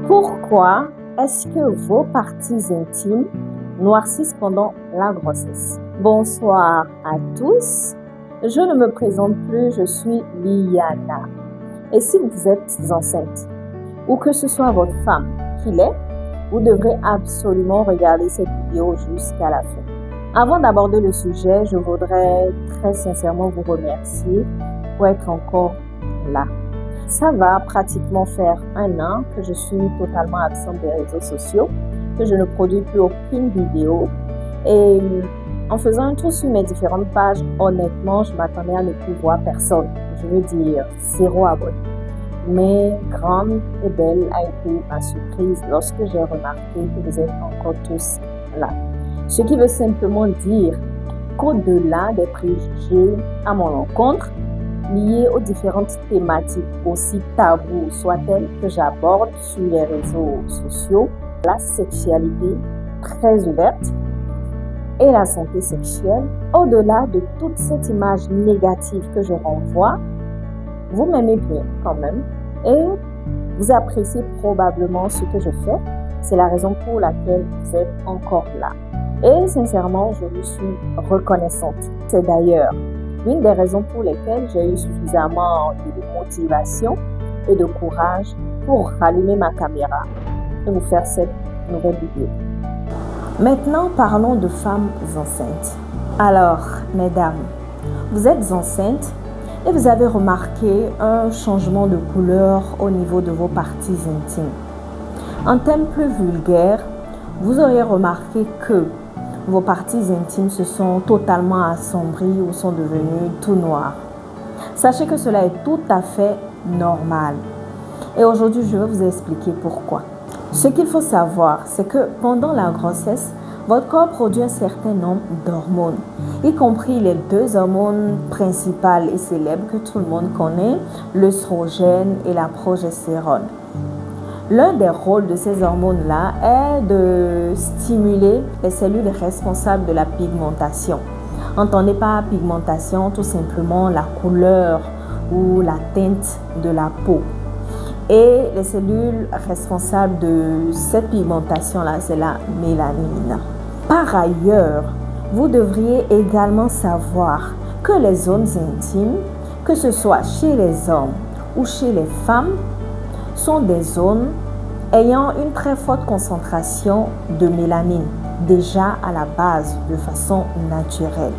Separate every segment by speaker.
Speaker 1: Pourquoi est-ce que vos parties intimes noircissent pendant la grossesse? Bonsoir à tous. Je ne me présente plus, je suis Liana. Et si vous êtes enceinte, ou que ce soit votre femme qui l'est, vous devrez absolument regarder cette vidéo jusqu'à la fin. Avant d'aborder le sujet, je voudrais très sincèrement vous remercier pour être encore là. Ça va pratiquement faire 1 an que je suis totalement absente des réseaux sociaux, que je ne produis plus aucune vidéo. Et en faisant un tour sur mes différentes pages, honnêtement, je m'attendais à ne plus voir personne. Je veux dire, 0 abonnés. Mais grande et belle a été ma surprise lorsque j'ai remarqué que vous êtes encore tous là. Ce qui veut simplement dire qu'au-delà des préjugés à mon encontre, liées aux différentes thématiques aussi taboues soient-elles que j'aborde sur les réseaux sociaux, la sexualité très ouverte et la santé sexuelle, au-delà de toute cette image négative que je renvoie, vous m'aimez bien quand même et vous appréciez probablement ce que je fais. C'est la raison pour laquelle vous êtes encore là. Et sincèrement, je vous suis reconnaissante. C'est d'ailleurs une des raisons pour lesquelles j'ai eu suffisamment de motivation et de courage pour rallumer ma caméra et vous faire cette nouvelle vidéo. Maintenant, parlons de femmes enceintes. Alors, mesdames, vous êtes enceintes et vous avez remarqué un changement de couleur au niveau de vos parties intimes. En termes plus vulgaires, vous auriez remarqué que vos parties intimes se sont totalement assombries ou sont devenues tout noires. Sachez que cela est tout à fait normal. Et aujourd'hui, je vais vous expliquer pourquoi. Ce qu'il faut savoir, c'est que pendant la grossesse, votre corps produit un certain nombre d'hormones, y compris les 2 hormones principales et célèbres que tout le monde connaît, l'œstrogène et la progestérone. L'un des rôles de ces hormones-là est de stimuler les cellules responsables de la pigmentation. Entendez par pigmentation tout simplement la couleur ou la teinte de la peau. Et les cellules responsables de cette pigmentation-là, c'est la mélanine. Par ailleurs, vous devriez également savoir que les zones intimes, que ce soit chez les hommes ou chez les femmes, sont des zones ayant une très forte concentration de mélanine, déjà à la base, de façon naturelle.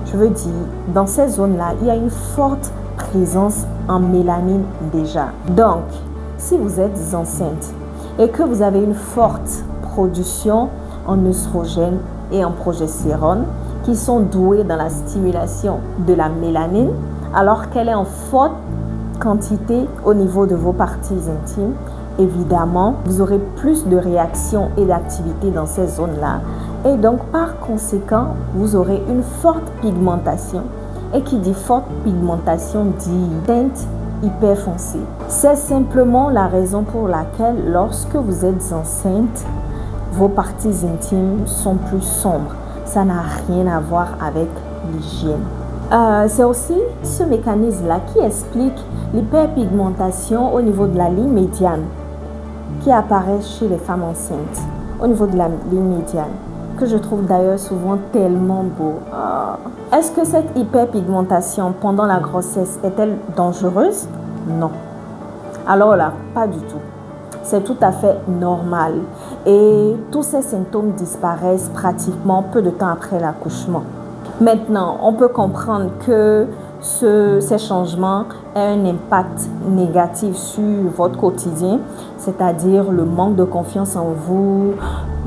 Speaker 1: Je veux dire, dans ces zones-là, il y a une forte présence en mélanine déjà. Donc, si vous êtes enceinte et que vous avez une forte production en œstrogène et en progestérone, qui sont douées dans la stimulation de la mélanine, alors qu'elle est en forte quantité au niveau de vos parties intimes, évidemment, vous aurez plus de réactions et d'activités dans ces zones-là. Et donc, par conséquent, vous aurez une forte pigmentation. Et qui dit forte pigmentation dit teinte hyper foncée. C'est simplement la raison pour laquelle, lorsque vous êtes enceinte, vos parties intimes sont plus sombres. Ça n'a rien à voir avec l'hygiène. C'est aussi ce mécanisme-là qui explique l'hyperpigmentation au niveau de la ligne médiane qui apparaît chez les femmes enceintes, au niveau de la ligne médiane, que je trouve d'ailleurs souvent tellement beau. Est-ce que cette hyperpigmentation pendant la grossesse est-elle dangereuse? Non. Alors là, pas du tout. C'est tout à fait normal et tous ces symptômes disparaissent pratiquement peu de temps après l'accouchement. Maintenant, on peut comprendre que ces changements ont un impact négatif sur votre quotidien, c'est-à-dire le manque de confiance en vous,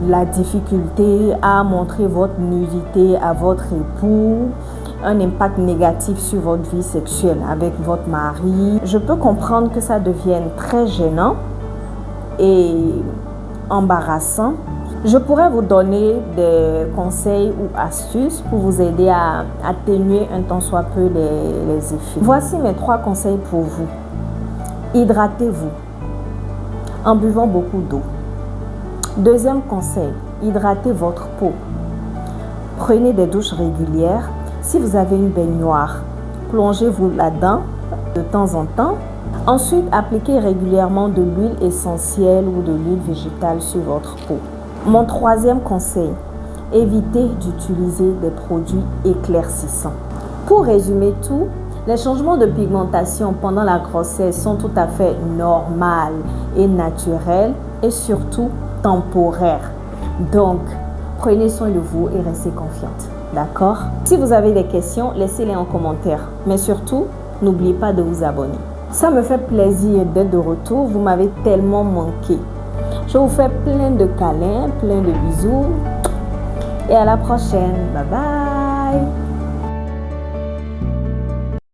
Speaker 1: la difficulté à montrer votre nudité à votre époux, un impact négatif sur votre vie sexuelle avec votre mari. Je peux comprendre que ça devienne très gênant et embarrassant. Je pourrais vous donner des conseils ou astuces pour vous aider à atténuer un tant soit peu les effets. Voici mes 3 conseils pour vous. Hydratez-vous en buvant beaucoup d'eau. Deuxième conseil, hydratez votre peau. Prenez des douches régulières. Si vous avez une baignoire, plongez-vous là-dedans de temps en temps. Ensuite, appliquez régulièrement de l'huile essentielle ou de l'huile végétale sur votre peau. Mon troisième conseil, évitez d'utiliser des produits éclaircissants. Pour résumer tout, les changements de pigmentation pendant la grossesse sont tout à fait normaux et naturels et surtout temporaires. Donc, prenez soin de vous et restez confiante. D'accord? Si vous avez des questions, laissez-les en commentaire. Mais surtout, n'oubliez pas de vous abonner. Ça me fait plaisir d'être de retour. Vous m'avez tellement manqué. Je vous fais plein de câlins, plein de bisous. Et à la prochaine. Bye bye.